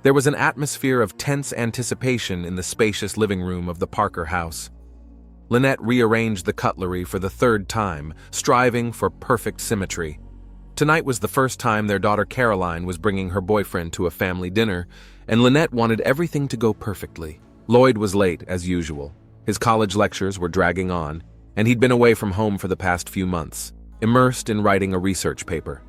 There was an atmosphere of tense anticipation in the spacious living room of the Parker house. Lynette rearranged the cutlery for the third time, striving for perfect symmetry. Tonight was the first time their daughter Caroline was bringing her boyfriend to a family dinner, and Lynette wanted everything to go perfectly. Lloyd was late, as usual. His college lectures were dragging on, and he'd been away from home for the past few months, immersed in writing a research paper.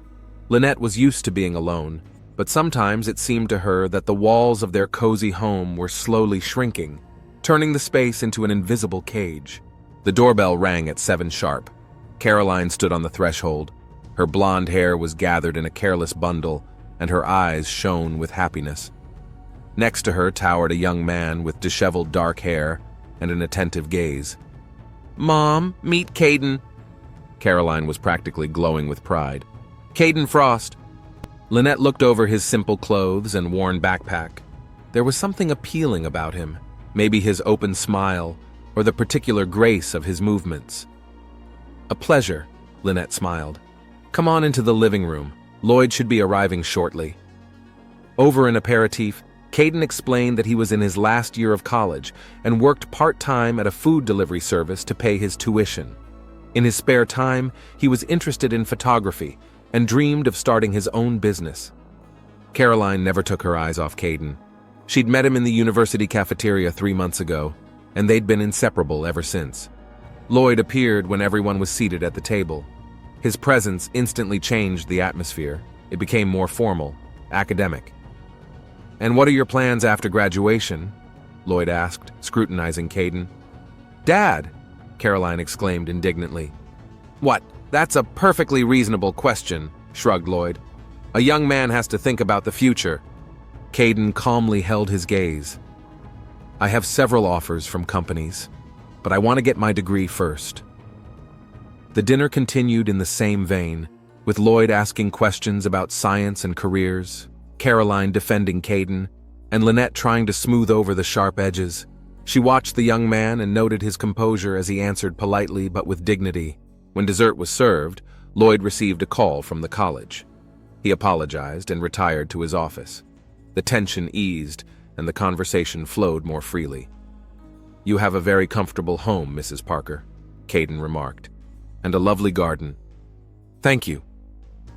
Lynette was used to being alone, but sometimes it seemed to her that the walls of their cozy home were slowly shrinking, turning the space into an invisible cage. The doorbell rang at 7 sharp. Caroline stood on the threshold. Her blonde hair was gathered in a careless bundle, and her eyes shone with happiness. Next to her towered a young man with disheveled dark hair and an attentive gaze. "Mom, meet Caden." Caroline was practically glowing with pride. "Caden Frost." Lynette looked over his simple clothes and worn backpack. There was something appealing about him, maybe his open smile or the particular grace of his movements. "A pleasure," Lynette smiled. "Come on into the living room. Lloyd should be arriving shortly." Over an aperitif, Caden explained that he was in his last year of college and worked part-time at a food delivery service to pay his tuition. In his spare time, he was interested in photography and dreamed of starting his own business. Caroline never took her eyes off Caden. She'd met him in the university cafeteria 3 months ago, and they'd been inseparable ever since. Lloyd appeared when everyone was seated at the table. His presence instantly changed the atmosphere. It became more formal, academic. "And what are your plans after graduation?" Lloyd asked, scrutinizing Caden. "Dad!" Caroline exclaimed indignantly. "What? That's a perfectly reasonable question," shrugged Lloyd. "A young man has to think about the future." Caden calmly held his gaze. "I have several offers from companies, but I want to get my degree first." The dinner continued in the same vein, with Lloyd asking questions about science and careers, Caroline defending Caden, and Lynette trying to smooth over the sharp edges. She watched the young man and noted his composure as he answered politely but with dignity. When dessert was served, Lloyd received a call from the college. He apologized and retired to his office. The tension eased, and the conversation flowed more freely. "You have a very comfortable home, Mrs. Parker," Caden remarked, "and a lovely garden." "Thank you."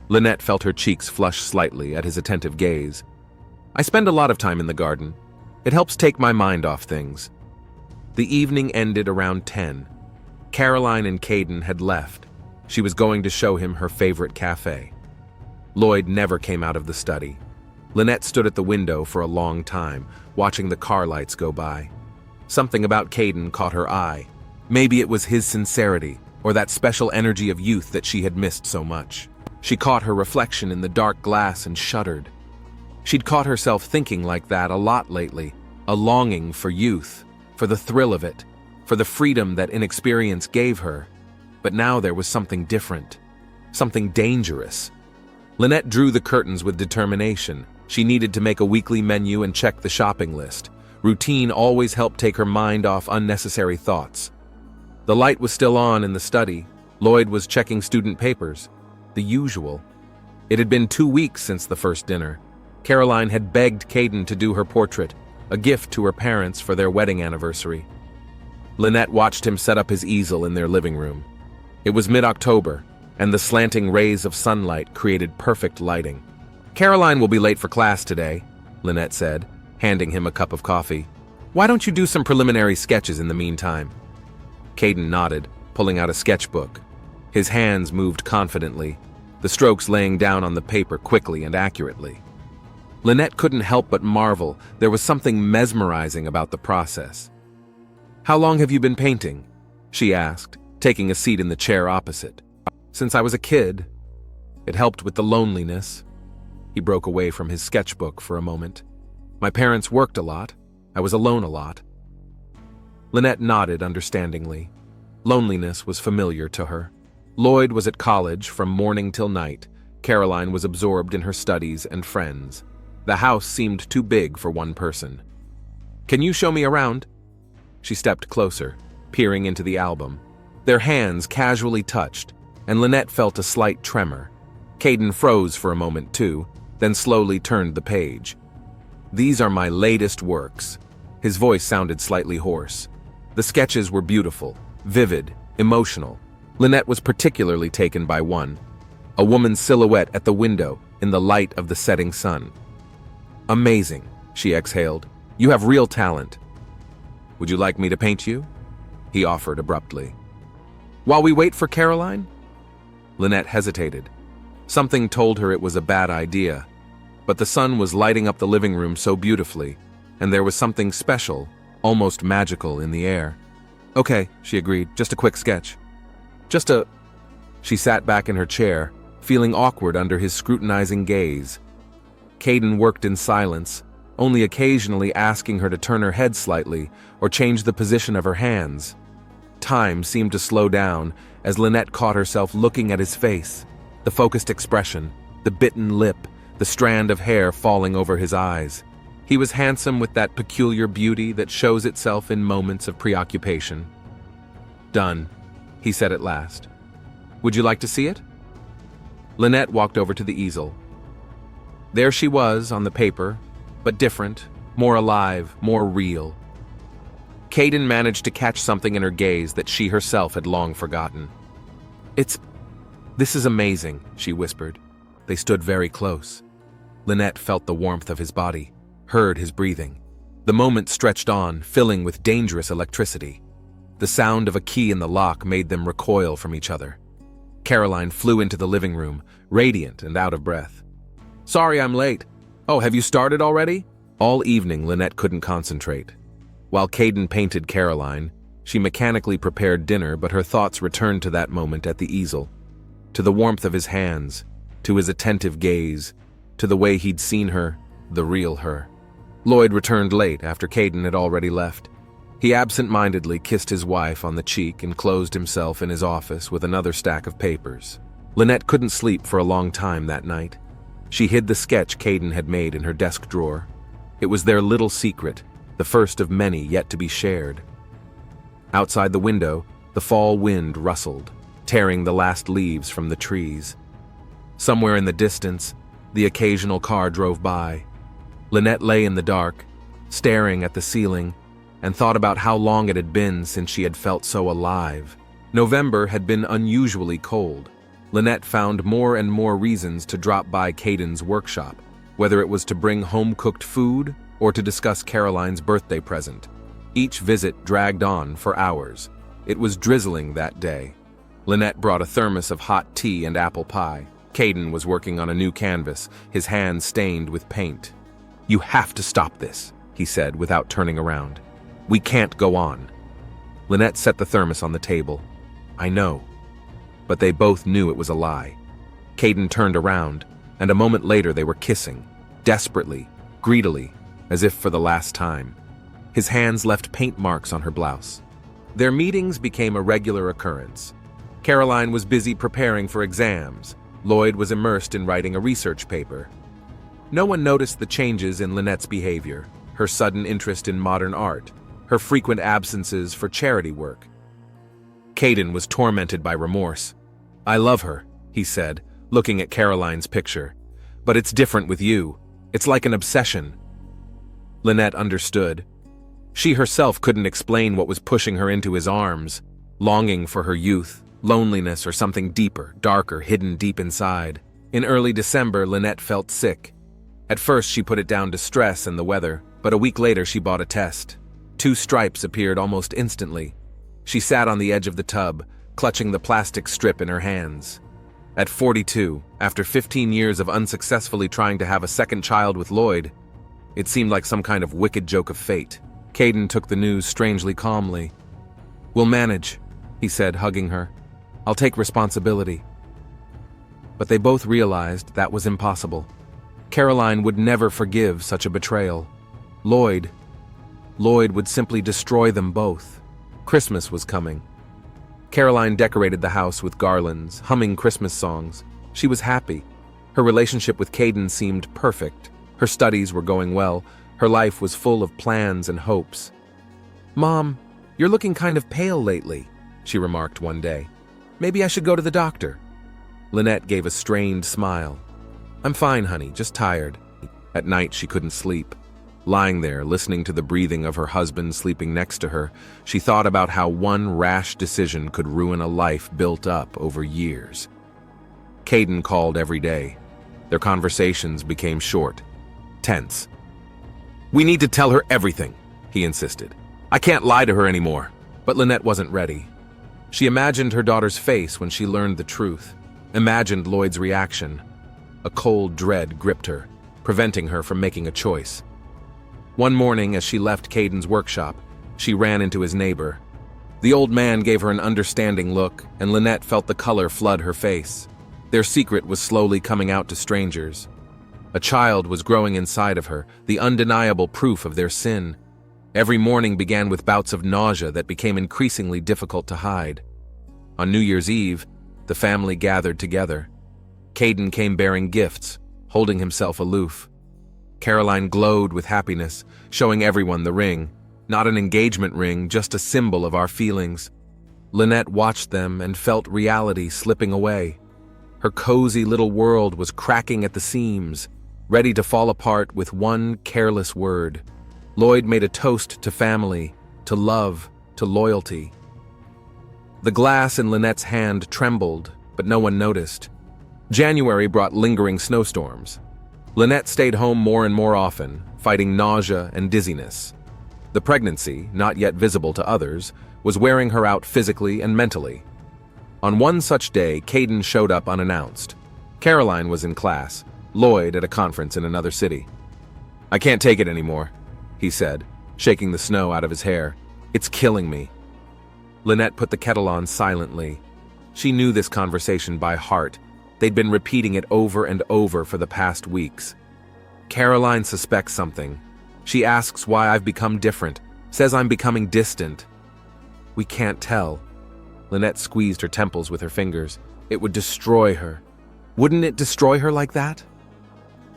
Lynette felt her cheeks flush slightly at his attentive gaze. "I spend a lot of time in the garden. It helps take my mind off things." The evening ended around 10. Caroline and Caden had left. She was going to show him her favorite cafe. Lloyd never came out of the study. Lynette stood at the window for a long time, watching the car lights go by. Something about Caden caught her eye. Maybe it was his sincerity, or that special energy of youth that she had missed so much. She caught her reflection in the dark glass and shuddered. She'd caught herself thinking like that a lot lately, a longing for youth, for the thrill of it, for the freedom that inexperience gave her. But now there was something different, something dangerous. Lynette drew the curtains with determination. She needed to make a weekly menu and check the shopping list. Routine always helped take her mind off unnecessary thoughts. The light was still on in the study. Lloyd was checking student papers. The usual. It had been 2 weeks since the first dinner. Caroline had begged Caden to do her portrait, a gift to her parents for their wedding anniversary. Lynette watched him set up his easel in their living room. It was mid-October, and the slanting rays of sunlight created perfect lighting. "Caroline will be late for class today," Lynette said, handing him a cup of coffee. "Why don't you do some preliminary sketches in the meantime?" Caden nodded, pulling out a sketchbook. His hands moved confidently, the strokes laying down on the paper quickly and accurately. Lynette couldn't help but marvel. There was something mesmerizing about the process. "How long have you been painting?" she asked, taking a seat in the chair opposite. "Since I was a kid." It helped with the loneliness. He broke away from his sketchbook for a moment. "My parents worked a lot. I was alone a lot." Lynette nodded understandingly. Loneliness was familiar to her. Lloyd was at college from morning till night. Caroline was absorbed in her studies and friends. The house seemed too big for one person. "Can you show me around?" She stepped closer, peering into the album. Their hands casually touched, and Lynette felt a slight tremor. Caden froze for a moment too, then slowly turned the page. These are my latest works." His voice sounded slightly hoarse. The sketches were beautiful, vivid, emotional. Lynette was particularly taken by one, a woman's silhouette at the window in the light of the setting sun. "Amazing," she exhaled. "You have real talent." "Would you like me to paint you?" he offered abruptly. "While we wait for Caroline?" Lynette hesitated. Something told her it was a bad idea, but the sun was lighting up the living room so beautifully, and there was something special, almost magical in the air. "Okay," she agreed, "just a quick sketch." She sat back in her chair, feeling awkward under his scrutinizing gaze. Caden worked in silence, only occasionally asking her to turn her head slightly or change the position of her hands. Time seemed to slow down as Lynette caught herself looking at his face, the focused expression, the bitten lip, the strand of hair falling over his eyes. He was handsome with that peculiar beauty that shows itself in moments of preoccupation. "Done," he said at last. "Would you like to see it?" Lynette walked over to the easel. There she was on the paper, but different, more alive, more real. Caden managed to catch something in her gaze that she herself had long forgotten. This is amazing," she whispered. They stood very close. Lynette felt the warmth of his body, heard his breathing. The moment stretched on, filling with dangerous electricity. The sound of a key in the lock made them recoil from each other. Caroline flew into the living room, radiant and out of breath. "Sorry I'm late. Oh, have you started already?" All evening, Lynette couldn't concentrate. While Caden painted Caroline, she mechanically prepared dinner, but her thoughts returned to that moment at the easel, to the warmth of his hands, to his attentive gaze, to the way he'd seen her, the real her. Lloyd returned late after Caden had already left. He absent-mindedly kissed his wife on the cheek and closed himself in his office with another stack of papers. Lynette couldn't sleep for a long time that night. She hid the sketch Caden had made in her desk drawer. It was their little secret, the first of many yet to be shared. Outside the window, the fall wind rustled, tearing the last leaves from the trees. Somewhere in the distance, the occasional car drove by. Lynette lay in the dark, staring at the ceiling, and thought about how long it had been since she had felt so alive. November had been unusually cold. Lynette found more and more reasons to drop by Caden's workshop, whether it was to bring home-cooked food or to discuss Caroline's birthday present. Each visit dragged on for hours. It was drizzling that day. Lynette brought a thermos of hot tea and apple pie. Caden was working on a new canvas, his hands stained with paint. "You have to stop this," he said without turning around. "We can't go on." Lynette set the thermos on the table. "I know." But they both knew it was a lie. Caden turned around, and a moment later they were kissing, desperately, greedily, as if for the last time. His hands left paint marks on her blouse. Their meetings became a regular occurrence. Caroline was busy preparing for exams. Lloyd was immersed in writing a research paper. No one noticed the changes in Lynette's behavior, her sudden interest in modern art, her frequent absences for charity work. Caden was tormented by remorse. "I love her," he said, looking at Caroline's picture. "But it's different with you. It's like an obsession." Lynette understood. She herself couldn't explain what was pushing her into his arms, longing for her youth, loneliness, or something deeper, darker, hidden deep inside. In early December, Lynette felt sick. At first, she put it down to stress and the weather, but a week later she bought a test. 2 stripes appeared almost instantly. She sat on the edge of the tub, clutching the plastic strip in her hands. At 42, after 15 years of unsuccessfully trying to have a second child with Lloyd, it seemed like some kind of wicked joke of fate. Caden took the news strangely calmly. "We'll manage," he said, hugging her. "I'll take responsibility." But they both realized that was impossible. Caroline would never forgive such a betrayal. Lloyd would simply destroy them both. Christmas was coming. Caroline decorated the house with garlands, humming Christmas songs. She was happy. Her relationship with Caden seemed perfect. Her studies were going well. Her life was full of plans and hopes. "Mom, you're looking kind of pale lately," she remarked one day. "Maybe I should go to the doctor." Lynette gave a strained smile. "I'm fine, honey, just tired." At night, she couldn't sleep. Lying there, listening to the breathing of her husband sleeping next to her, she thought about how one rash decision could ruin a life built up over years. Caden called every day. Their conversations became short, tense. "We need to tell her everything," he insisted. "I can't lie to her anymore." But Lynette wasn't ready. She imagined her daughter's face when she learned the truth, imagined Lloyd's reaction. A cold dread gripped her, preventing her from making a choice. One morning, as she left Caden's workshop, she ran into his neighbor. The old man gave her an understanding look, and Lynette felt the color flood her face. Their secret was slowly coming out to strangers. A child was growing inside of her, the undeniable proof of their sin. Every morning began with bouts of nausea that became increasingly difficult to hide. On New Year's Eve, the family gathered together. Caden came bearing gifts, holding himself aloof. Caroline glowed with happiness, showing everyone the ring. Not an engagement ring, just a symbol of our feelings. Lynette watched them and felt reality slipping away. Her cozy little world was cracking at the seams, ready to fall apart with one careless word. Lloyd made a toast to family, to love, to loyalty. The glass in Lynette's hand trembled, but no one noticed. January brought lingering snowstorms. Lynette stayed home more and more often, fighting nausea and dizziness. The pregnancy, not yet visible to others, was wearing her out physically and mentally. On one such day, Caden showed up unannounced. Caroline was in class, Lloyd at a conference in another city. "I can't take it anymore," he said, shaking the snow out of his hair. "It's killing me." Lynette put the kettle on silently. She knew this conversation by heart. They'd been repeating it over and over for the past weeks. "Caroline suspects something. She asks why I've become different, says I'm becoming distant." "We can't tell." Lynette squeezed her temples with her fingers. "It would destroy her." "Wouldn't it destroy her like that?"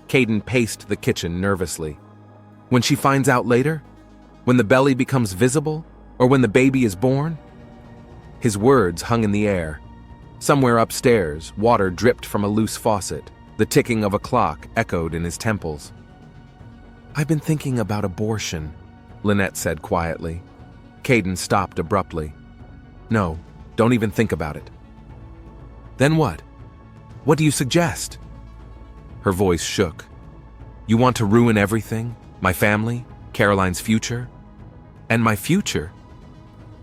Caden paced the kitchen nervously. "When she finds out later? When the belly becomes visible? Or when the baby is born?" His words hung in the air. Somewhere upstairs, water dripped from a loose faucet. The ticking of a clock echoed in his temples. "I've been thinking about abortion," Lynette said quietly. Caden stopped abruptly. "No, don't even think about it." "Then what? What do you suggest?" Her voice shook. "You want to ruin everything? My family? Caroline's future? And my future?"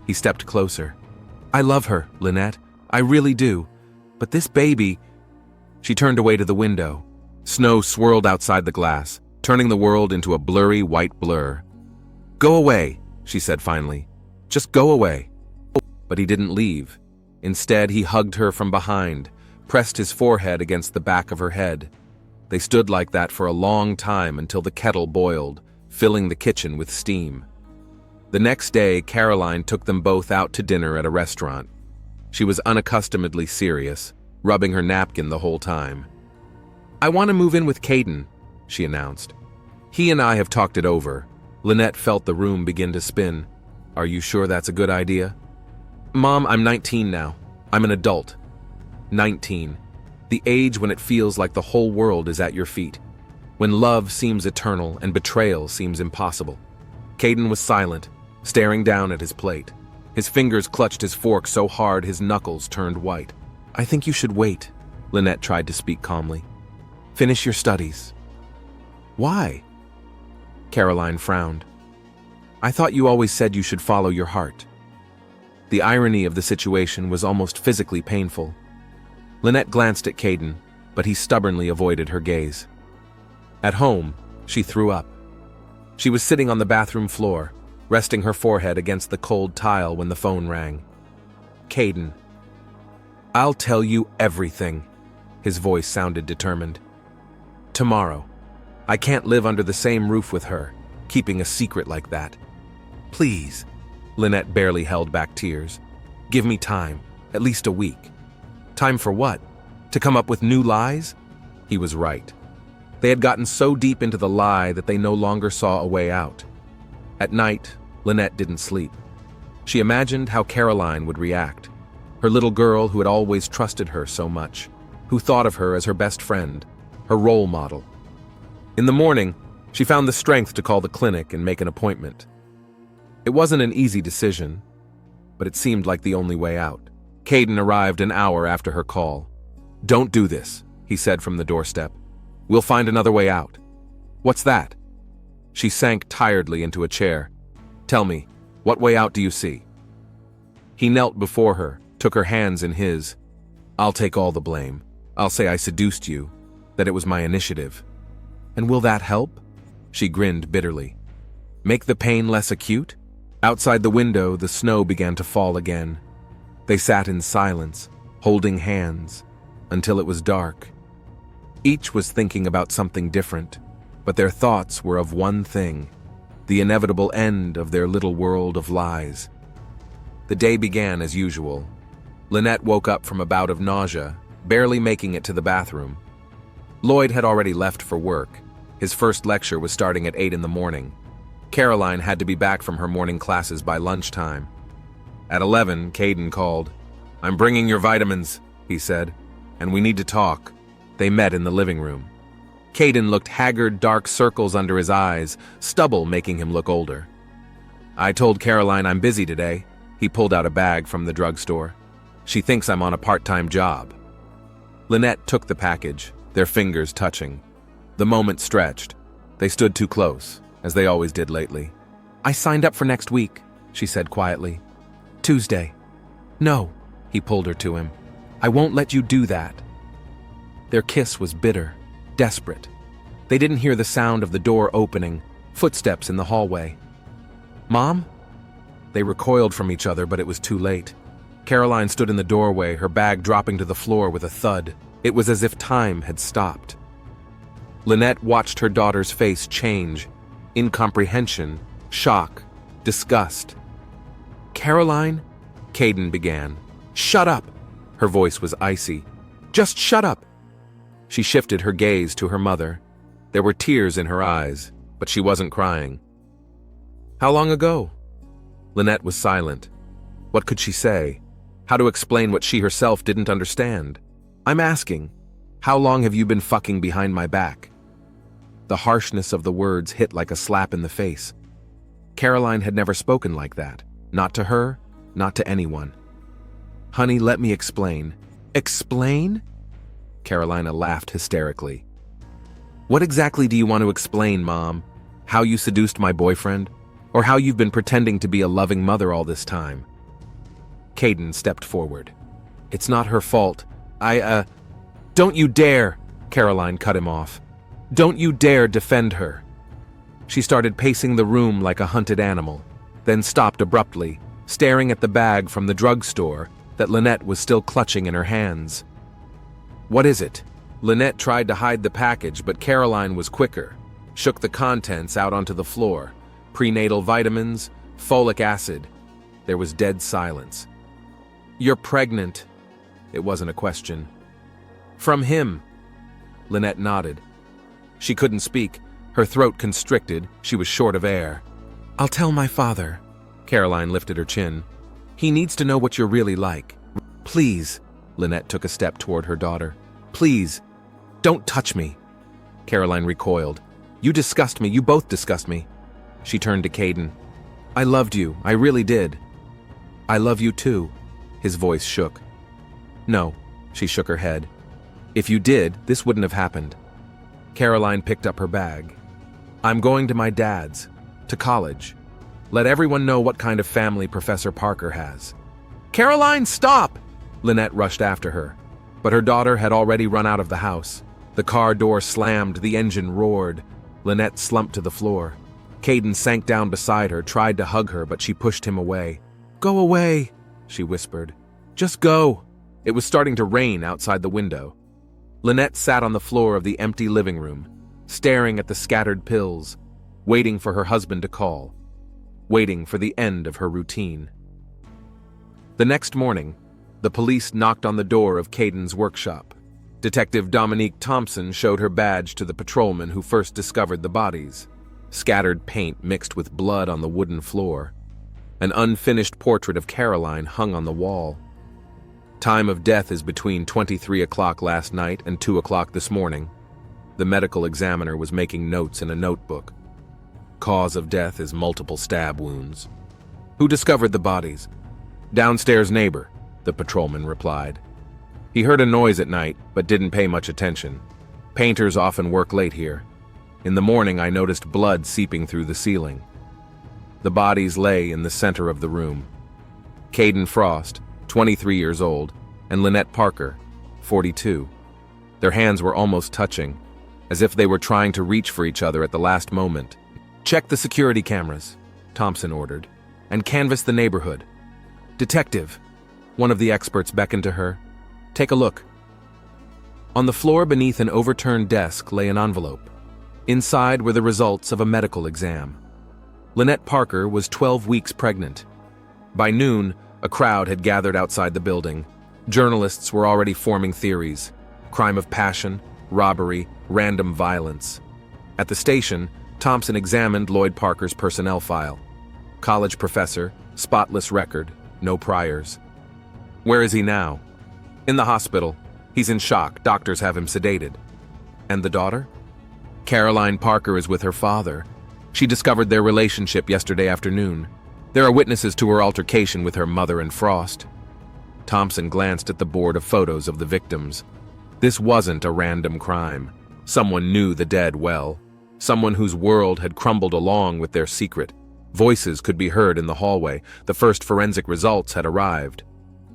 He stepped closer. "I love her, Lynette. I really do. But this baby—" She turned away to the window. Snow swirled outside the glass, turning the world into a blurry white blur. "Go away," she said finally. "Just go away." But he didn't leave. Instead, he hugged her from behind, pressed his forehead against the back of her head. They stood like that for a long time until the kettle boiled, filling the kitchen with steam. The next day, Caroline took them both out to dinner at a restaurant. She was unaccustomedly serious, rubbing her napkin the whole time. "I want to move in with Caden," she announced. "He and I have talked it over." Lynette felt the room begin to spin. "Are you sure that's a good idea?" "Mom, I'm 19 now. I'm an adult." 19. The age when it feels like the whole world is at your feet. When love seems eternal and betrayal seems impossible. Caden was silent, staring down at his plate. His fingers clutched his fork so hard his knuckles turned white. "I think you should wait," Lynette tried to speak calmly. "Finish your studies." "Why?" Caroline frowned. "I thought you always said you should follow your heart." The irony of the situation was almost physically painful. Lynette glanced at Caden, but he stubbornly avoided her gaze. At home, she threw up. She was sitting on the bathroom floor, resting her forehead against the cold tile when the phone rang. "Caden." "I'll tell you everything." His voice sounded determined. "Tomorrow. I can't live under the same roof with her, keeping a secret like that." "Please." Lynette barely held back tears. "Give me time, at least a week." Time for what? To come up with new lies? He was right. They had gotten so deep into the lie that they no longer saw a way out. At night, Lynette didn't sleep. She imagined how Caroline would react, her little girl who had always trusted her so much, who thought of her as her best friend, her role model. In the morning, She found the strength to call the clinic and make an appointment. It wasn't an easy decision, but it seemed like the only way out. Caden arrived an hour after her call. "Don't do this," he said from the doorstep. "We'll find another way out." "What's that?" She sank tiredly into a chair. "Tell me, what way out do you see?" He knelt before her, took her hands in his. "I'll take all the blame. I'll say I seduced you, that it was my initiative." "And will that help?" She grinned bitterly. "Make the pain less acute?" Outside the window, the snow began to fall again. They sat in silence, holding hands, until it was dark. Each was thinking about something different, but their thoughts were of one thing, the inevitable end of their little world of lies. The day began as usual. Lynette woke up from a bout of nausea, barely making it to the bathroom. Lloyd had already left for work. His first lecture was starting at 8 in the morning. Caroline had to be back from her morning classes by lunchtime. At 11, Caden called. "I'm bringing your vitamins," he said, "and we need to talk." They met in the living room. Caden looked haggard, dark circles under his eyes, stubble making him look older. "I told Caroline I'm busy today." He pulled out a bag from the drugstore. "She thinks I'm on a part-time job." Lynette took the package, their fingers touching. The moment stretched. They stood too close, as they always did lately. "I signed up for next week," she said quietly. "Tuesday." "No," he pulled her to him. "I won't let you do that." Their kiss was bitter, desperate. They didn't hear the sound of the door opening, footsteps in the hallway. "Mom?" They recoiled from each other, but it was too late. Caroline stood in the doorway, her bag dropping to the floor with a thud. It was as if time had stopped. Lynette watched her daughter's face change. Incomprehension, shock, disgust. "Caroline?" Caden began. "Shut up!" Her voice was icy. "Just shut up!" She shifted her gaze to her mother. There were tears in her eyes, but she wasn't crying. "How long ago?" Lynette was silent. What could she say? How to explain what she herself didn't understand? "I'm asking, how long have you been fucking behind my back?" The harshness of the words hit like a slap in the face. Caroline had never spoken like that. Not to her, not to anyone. "Honey, let me explain." "Explain?" Carolina laughed hysterically. "What exactly do you want to explain, Mom? How you seduced my boyfriend? Or how you've been pretending to be a loving mother all this time?" Caden stepped forward. "It's not her fault. Don't you dare!" Caroline cut him off. "Don't you dare defend her." She started pacing the room like a hunted animal, then stopped abruptly, staring at the bag from the drugstore that Lynette was still clutching in her hands. "What is it?" Lynette tried to hide the package, but Caroline was quicker, shook the contents out onto the floor. Prenatal vitamins, folic acid. There was dead silence. "You're pregnant." It wasn't a question. "From him." Lynette nodded. She couldn't speak, her throat constricted, she was short of air. "I'll tell my father." Caroline lifted her chin. "He needs to know what you're really like." "Please." Lynette took a step toward her daughter. "Please, don't touch me." Caroline recoiled. "You disgust me, you both disgust me." She turned to Caden. "I loved you, I really did." "I love you too." His voice shook. "No," she shook her head. "If you did, this wouldn't have happened." Caroline picked up her bag. "I'm going to my dad's, to college. Let everyone know what kind of family Professor Parker has." "Caroline, stop!" Lynette rushed after her, but her daughter had already run out of the house. The car door slammed, the engine roared. Lynette slumped to the floor. Caden sank down beside her, tried to hug her, but she pushed him away. "Go away," she whispered. "Just go." It was starting to rain outside the window. Lynette sat on the floor of the empty living room, staring at the scattered pills, waiting for her husband to call, waiting for the end of her routine. The next morning, the police knocked on the door of Caden's workshop. Detective Dominique Thompson showed her badge to the patrolman who first discovered the bodies. Scattered paint mixed with blood on the wooden floor. An unfinished portrait of Caroline hung on the wall. Time of death is between 23 o'clock last night and 2 o'clock this morning. The medical examiner was making notes in a notebook. Cause of death is multiple stab wounds. Who discovered the bodies? Downstairs neighbor, the patrolman replied. He heard a noise at night, but didn't pay much attention. Painters often work late here. In the morning, I noticed blood seeping through the ceiling. The bodies lay in the center of the room. Caden Frost, 23 years old, and Lynette Parker, 42. Their hands were almost touching, as if they were trying to reach for each other at the last moment. Check the security cameras, Thompson ordered, and canvass the neighborhood. Detective, one of the experts beckoned to her. Take a look. On the floor beneath an overturned desk lay an envelope. Inside were the results of a medical exam. Lynette Parker was 12 weeks pregnant. By noon, a crowd had gathered outside the building. Journalists were already forming theories: crime of passion, robbery, random violence. At the station, Thompson examined Lloyd Parker's personnel file. College professor, spotless record, no priors. Where is he now? In the hospital. He's in shock. Doctors have him sedated. And the daughter? Caroline Parker is with her father. She discovered their relationship yesterday afternoon. There are witnesses to her altercation with her mother and Frost. Thompson glanced at the board of photos of the victims. This wasn't a random crime. Someone knew the dead well. Someone whose world had crumbled along with their secret. Voices could be heard in the hallway. The first forensic results had arrived.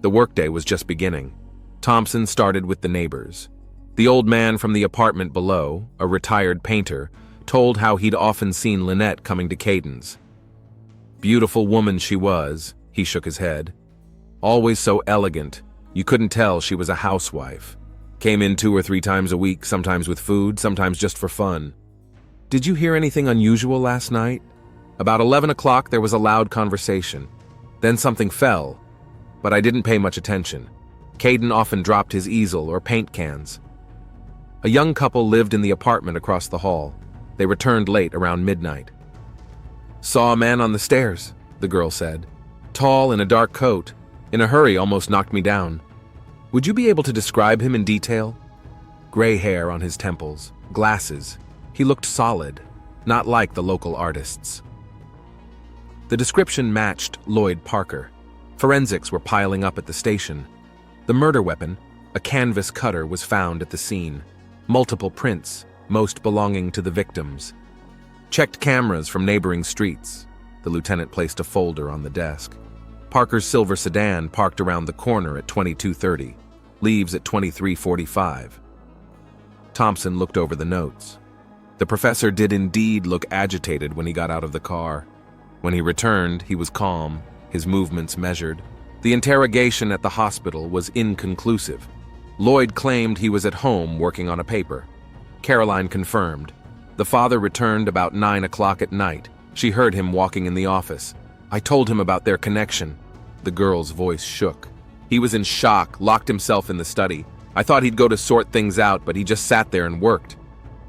The workday was just beginning. Thompson started with the neighbors. The old man from the apartment below, a retired painter, told how he'd often seen Lynette coming to Caden's. Beautiful woman she was, he shook his head. Always so elegant, you couldn't tell she was a housewife. Came in 2 or 3 times a week, sometimes with food, sometimes just for fun. Did you hear anything unusual last night? About 11 o'clock there was a loud conversation. Then something fell, but I didn't pay much attention. Caden often dropped his easel or paint cans. A young couple lived in the apartment across the hall. They returned late around midnight. Saw a man on the stairs, the girl said. Tall, in a dark coat. In a hurry, almost knocked me down. Would you be able to describe him in detail? Gray hair on his temples, glasses. He looked solid, not like the local artists. The description matched Lloyd Parker. Forensics were piling up at the station. The murder weapon, a canvas cutter, was found at the scene. Multiple prints, most belonging to the victims. Checked cameras from neighboring streets. The lieutenant placed a folder on the desk. Parker's silver sedan parked around the corner at 22:30. Leaves at 23:45. Thompson looked over the notes. The professor did indeed look agitated when he got out of the car. When he returned, he was calm, his movements measured. The interrogation at the hospital was inconclusive. Lloyd claimed he was at home working on a paper. Caroline confirmed. The father returned about 9 o'clock at night. She heard him walking in the office. I told him about their connection. The girl's voice shook. He was in shock, locked himself in the study. I thought he'd go to sort things out, but he just sat there and worked.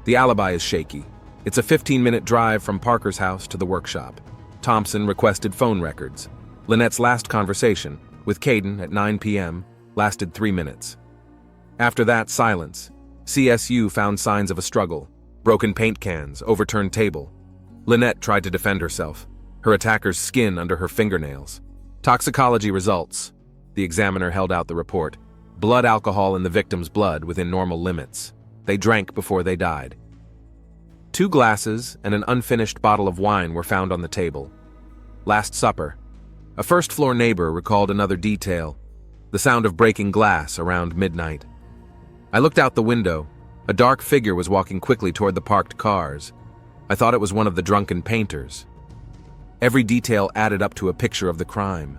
The alibi is shaky. It's a 15-minute drive from Parker's house to the workshop. Thompson requested phone records. Lynette's last conversation, with Caden at 9 p.m., lasted 3 minutes. After that, silence. CSU found signs of a struggle. Broken paint cans, overturned table. Lynette tried to defend herself, her attacker's skin under her fingernails. Toxicology results. The examiner held out the report. Blood alcohol in the victim's blood within normal limits. They drank before they died. 2 glasses and an unfinished bottle of wine were found on the table. Last supper. A first-floor neighbor recalled another detail, the sound of breaking glass around midnight. I looked out the window. A dark figure was walking quickly toward the parked cars. I thought it was one of the drunken painters. Every detail added up to a picture of the crime.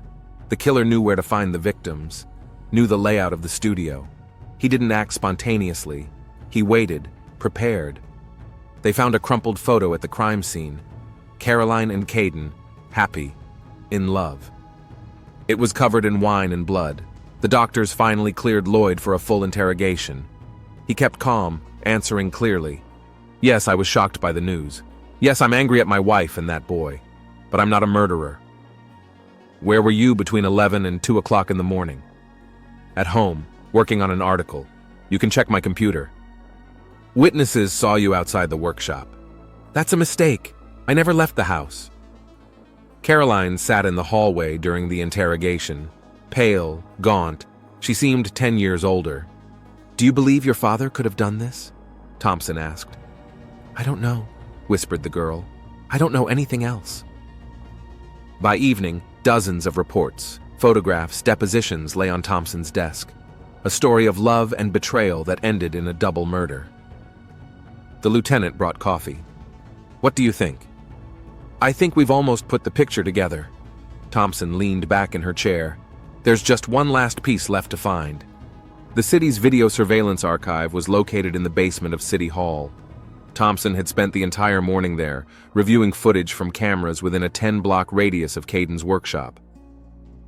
The killer knew where to find the victims, knew the layout of the studio. He didn't act spontaneously. He waited, prepared. They found a crumpled photo at the crime scene. Caroline and Caden, happy, in love. It was covered in wine and blood. The doctors finally cleared Lloyd for a full interrogation. He kept calm, answering clearly. Yes, I was shocked by the news. Yes, I'm angry at my wife and that boy. But I'm not a murderer. Where were you between 11 and 2 o'clock in the morning? At home, working on an article. You can check my computer. Witnesses saw you outside the workshop. That's a mistake. I never left the house. Caroline sat in the hallway during the interrogation. Pale, gaunt, she seemed 10 years older. Do you believe your father could have done this? Thompson asked. I don't know, whispered the girl. I don't know anything else. By evening, dozens of reports, photographs, depositions lay on Thompson's desk. A story of love and betrayal that ended in a double murder. The lieutenant brought coffee. What do you think? I think we've almost put the picture together. Thompson leaned back in her chair. There's just one last piece left to find. The city's video surveillance archive was located in the basement of City Hall. Thompson had spent the entire morning there, reviewing footage from cameras within a 10-block radius of Caden's workshop.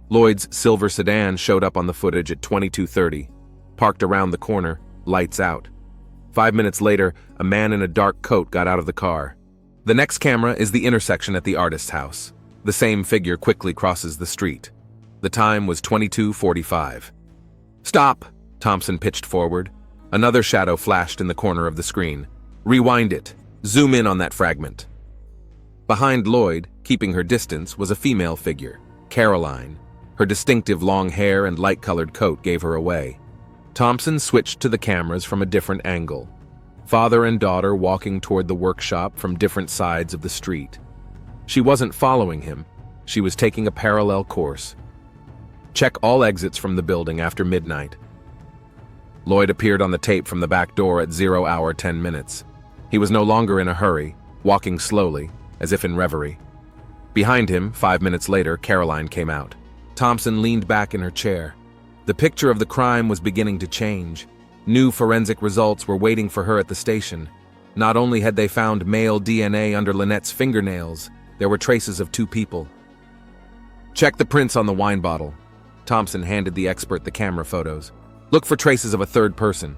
Lloyd's silver sedan showed up on the footage at 22:30, parked around the corner, lights out. 5 minutes later, a man in a dark coat got out of the car. The next camera is the intersection at the artist's house. The same figure quickly crosses the street. The time was 22:45. Stop, Thompson pitched forward. Another shadow flashed in the corner of the screen. Rewind it. Zoom in on that fragment. Behind Lloyd, keeping her distance, was a female figure, Caroline. Her distinctive long hair and light-colored coat gave her away. Thompson switched to the cameras from a different angle. Father and daughter walking toward the workshop from different sides of the street. She wasn't following him. She was taking a parallel course. Check all exits from the building after midnight. Lloyd appeared on the tape from the back door at 0 hour 10 minutes. He was no longer in a hurry, walking slowly, as if in reverie. Behind him, 5 minutes later, Caroline came out. Thompson leaned back in her chair. The picture of the crime was beginning to change. New forensic results were waiting for her at the station. Not only had they found male DNA under Lynette's fingernails, there were traces of two people. Check the prints on the wine bottle. Thompson handed the expert the camera photos. Look for traces of a third person.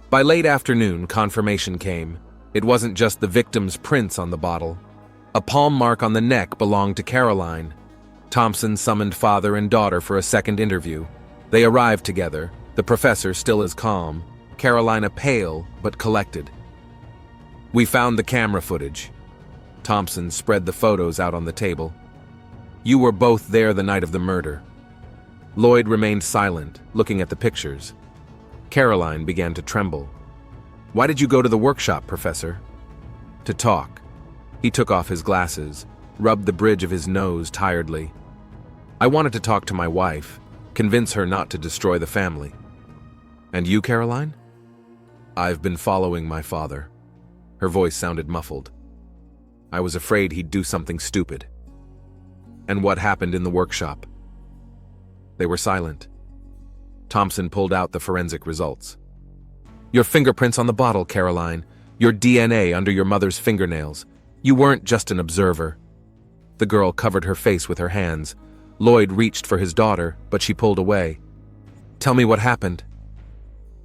By late afternoon, confirmation came. It wasn't just the victim's prints on the bottle. A palm mark on the neck belonged to Caroline. Thompson summoned father and daughter for a second interview. They arrived together, the professor still as calm, Carolina pale but collected. We found the camera footage. Thompson spread the photos out on the table. You were both there the night of the murder. Lloyd remained silent, looking at the pictures. Caroline began to tremble. Why did you go to the workshop, Professor? To talk. He took off his glasses, rubbed the bridge of his nose tiredly. I wanted to talk to my wife, convince her not to destroy the family. And you, Caroline? I've been following my father. Her voice sounded muffled. I was afraid he'd do something stupid. And what happened in the workshop? They were silent. Thompson pulled out the forensic results. Your fingerprints on the bottle, Caroline. Your DNA under your mother's fingernails. You weren't just an observer. The girl covered her face with her hands. Lloyd reached for his daughter, but she pulled away. Tell me what happened.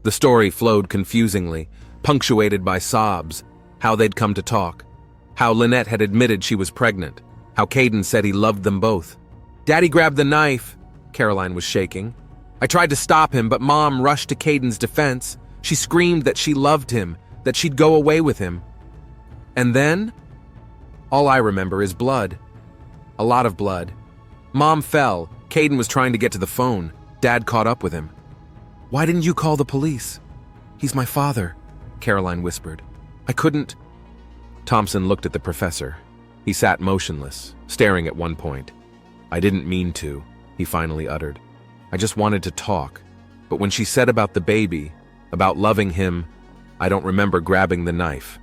The story flowed confusingly, punctuated by sobs, how they'd come to talk, how Lynette had admitted she was pregnant, how Caden said he loved them both. Daddy grabbed the knife. Caroline was shaking. I tried to stop him, but Mom rushed to Caden's defense. She screamed that she loved him, that she'd go away with him. And then? All I remember is blood. A lot of blood. Mom fell. Caden was trying to get to the phone. Dad caught up with him. Why didn't you call the police? He's my father, Caroline whispered. I couldn't. Thompson looked at the professor. He sat motionless, staring at one point. I didn't mean to, he finally uttered. I just wanted to talk. But when she said about the baby, about loving him, I don't remember grabbing the knife.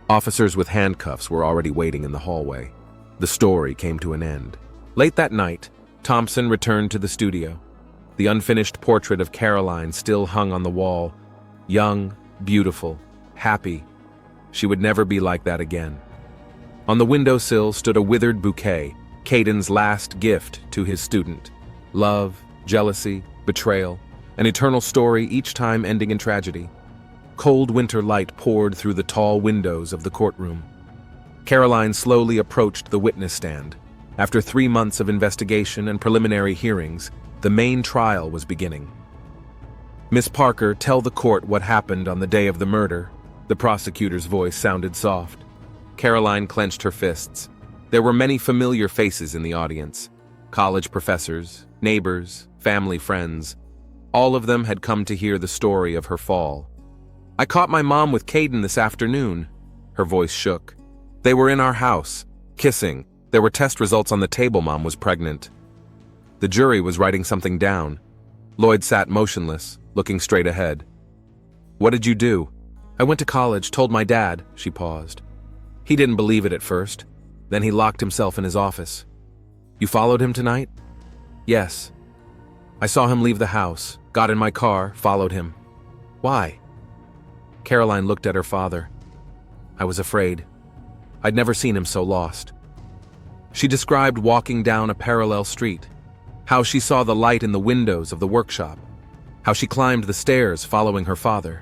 Officers with handcuffs were already waiting in the hallway. The story came to an end. Late that night, Thompson returned to the studio. The unfinished portrait of Caroline still hung on the wall. Young, beautiful, happy. She would never be like that again. On the windowsill stood a withered bouquet, Caden's last gift to his student. Love, jealousy, betrayal, an eternal story each time ending in tragedy. Cold winter light poured through the tall windows of the courtroom. Caroline slowly approached the witness stand. After 3 months of investigation and preliminary hearings, the main trial was beginning. Miss Parker, tell the court what happened on the day of the murder. The prosecutor's voice sounded soft. Caroline clenched her fists. There were many familiar faces in the audience. College professors, neighbors, family friends. All of them had come to hear the story of her fall. I caught my mom with Caden this afternoon. Her voice shook. They were in our house, kissing. There were test results on the table. Mom was pregnant. The jury was writing something down. Lloyd sat motionless, looking straight ahead. What did you do? I went to college, told my dad. She paused. He didn't believe it at first. Then he locked himself in his office. You followed him tonight? Yes. I saw him leave the house, got in my car, followed him. Why? Caroline looked at her father. I was afraid. I'd never seen him so lost. She described walking down a parallel street, how she saw the light in the windows of the workshop, how she climbed the stairs following her father.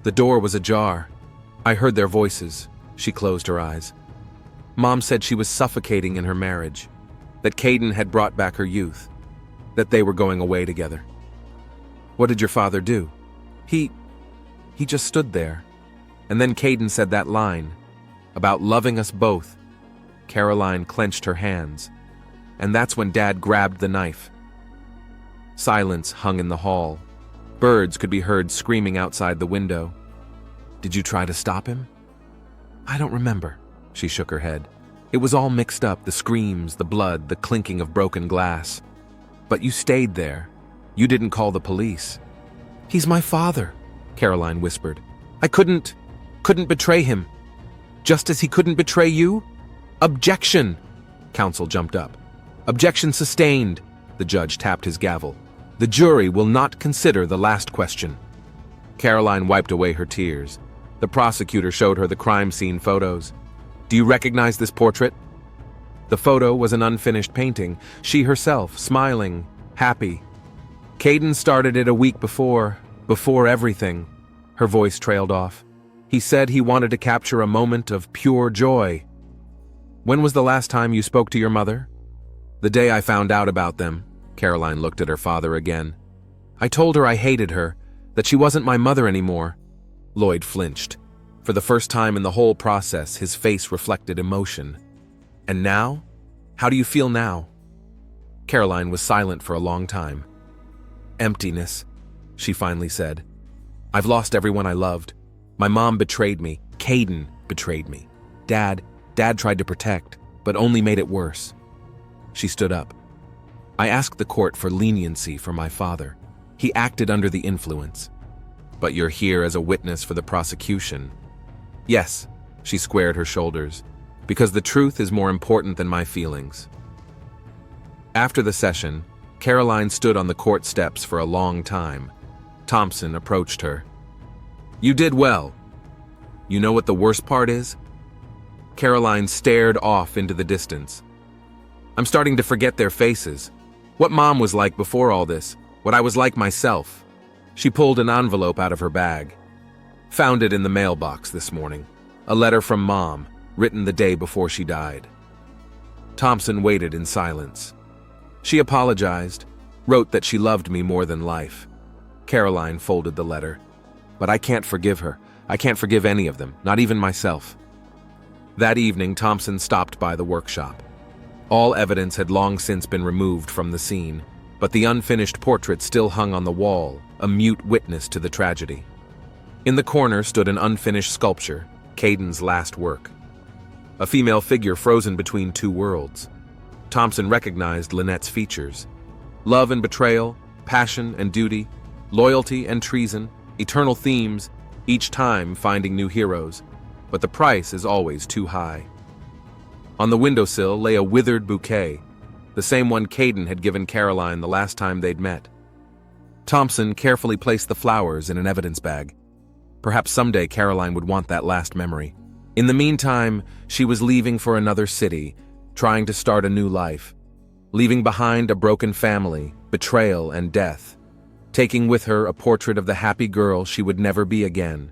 The door was ajar. I heard their voices. She closed her eyes. Mom said she was suffocating in her marriage, that Caden had brought back her youth, that they were going away together. What did your father do? He just stood there. And then Caden said that line, about loving us both. Caroline clenched her hands, and that's when Dad grabbed the knife. Silence hung in the hall. Birds could be heard screaming outside the window. Did you try to stop him? I don't remember. She shook her head. It was all mixed up, the screams, the blood, the clinking of broken glass. But you stayed there. You didn't call the police. He's my father, Caroline whispered. I couldn't betray him. Just as he couldn't betray you? Objection! Counsel jumped up. Objection sustained. The judge tapped his gavel. The jury will not consider the last question. Caroline wiped away her tears. The prosecutor showed her the crime scene photos. Do you recognize this portrait? The photo was an unfinished painting, she herself, smiling, happy. Caden started it a week before everything. Her voice trailed off. He said he wanted to capture a moment of pure joy. When was the last time you spoke to your mother? The day I found out about them. Caroline looked at her father again. I told her I hated her, that she wasn't my mother anymore. Lloyd flinched. For the first time in the whole process, his face reflected emotion. And now? How do you feel now? Caroline was silent for a long time. Emptiness, she finally said. I've lost everyone I loved. My mom betrayed me. Caden betrayed me. Dad tried to protect, but only made it worse. She stood up. I asked the court for leniency for my father. He acted under the influence. But you're here as a witness for the prosecution. Yes, she squared her shoulders, because the truth is more important than my feelings. After the session, Caroline stood on the court steps for a long time. Thompson approached her. You did well. You know what the worst part is? Caroline stared off into the distance. I'm starting to forget their faces. What Mom was like before all this, what I was like myself. She pulled an envelope out of her bag. Found it in the mailbox this morning. A letter from Mom, written the day before she died. Thompson waited in silence. She apologized, wrote that she loved me more than life. Caroline folded the letter. But I can't forgive her. I can't forgive any of them, not even myself. That evening, Thompson stopped by the workshop. All evidence had long since been removed from the scene, but the unfinished portrait still hung on the wall, a mute witness to the tragedy. In the corner stood an unfinished sculpture, Caden's last work. A female figure frozen between two worlds. Thompson recognized Lynette's features. Love and betrayal, passion and duty, loyalty and treason, eternal themes, each time finding new heroes, but the price is always too high. On the windowsill lay a withered bouquet, the same one Caden had given Caroline the last time they'd met. Thompson carefully placed the flowers in an evidence bag. Perhaps someday Caroline would want that last memory. In the meantime, she was leaving for another city, trying to start a new life, leaving behind a broken family, betrayal and death, taking with her a portrait of the happy girl she would never be again.